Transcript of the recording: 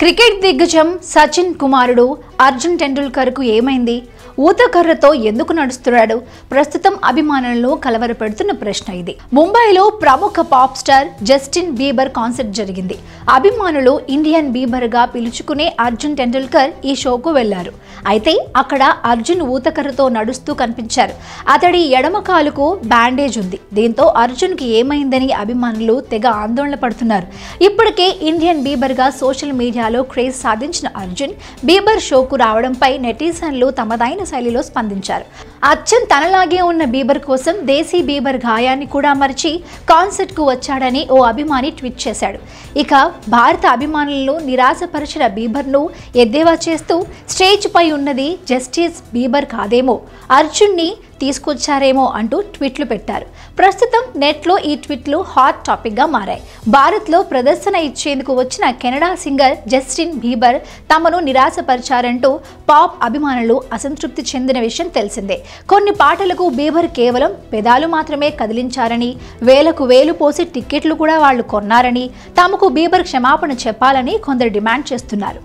Cricket దిగ్గజం సచిన్ కుమారుడు అర్జున్ టెండూల్కర్ కు ఏమైంది? ఊతకర్రతో ఎందుకు నడుస్తున్నాడు? ప్రస్తుతం అభిమానులను కలవరపెడుతున్న ప్రశ్న ఇది. ముంబైలో ప్రముఖ pop star Justin Bieber concert జరిగింది. అభిమానులు ఇండియన్ బీబర్ గా పిలుచుకునే అర్జున్ టెండూల్కర్ ఈ షోకు వెళ్లారు. అయితే అక్కడ అర్జున్ ఊతకర్రతో నడుస్తూ కనిపించారు. అతడి ఎడమ కాలుకు బ్యాండేజ్ ఉంది. దీంతో అర్జున్ కి ఏమైందని అభిమానులు తెగ ఆందోళన పడుతున్నారు. ఇప్పటికే ఇండియన్ బీబర్ గా సోషల్ మీడియాలో క్రేజ్ సాధించిన అర్జున్ బీబర్ షోకు రావడంపై నెటిజన్లు తమదైన శైలిలో స్పందించారు. అచ్చం తనలాగే ఉన్న బీబర్ కోసం దేశీ బీబర్ గాయాన్ని కూడా మరిచి కాన్సర్ట్ కు వచ్చాడని ఓ అభిమాని ట్వీట్ చేశాడు. ఇక భారత అభిమానులను నిరాశపరిచిన బీబర్ ను ఎద్దేవా చేస్తూ స్టేజ్ పై ఉన్నది జస్టిస్ బీబర్ కాదేమో, అర్జున్ ని తీసుకొచ్చారేమో అంటూ ట్వీట్లు పెట్టారు. ప్రస్తుతం నెట్లో ఈ ట్వీట్లు హాట్ టాపిక్ గా మారాయి. భారత్ లో ప్రదర్శన ఇచ్చేందుకు వచ్చిన కెనడా సింగర్ జస్టిన్ బీబర్ తమను నిరాశపరిచారంటూ పాప్ అభిమానులు అసంతృప్తి చెందిన విషయం తెలిసిందే. కొన్ని పాటలకు బీబర్ కేవలం పెదాలు మాత్రమే కదిలించారని, వేలకు వేలు పోసి టిక్కెట్లు కూడా వాళ్లు కొన్నారని, తమకు బీబర్ క్షమాపణ చెప్పాలని కొందరు డిమాండ్ చేస్తున్నారు.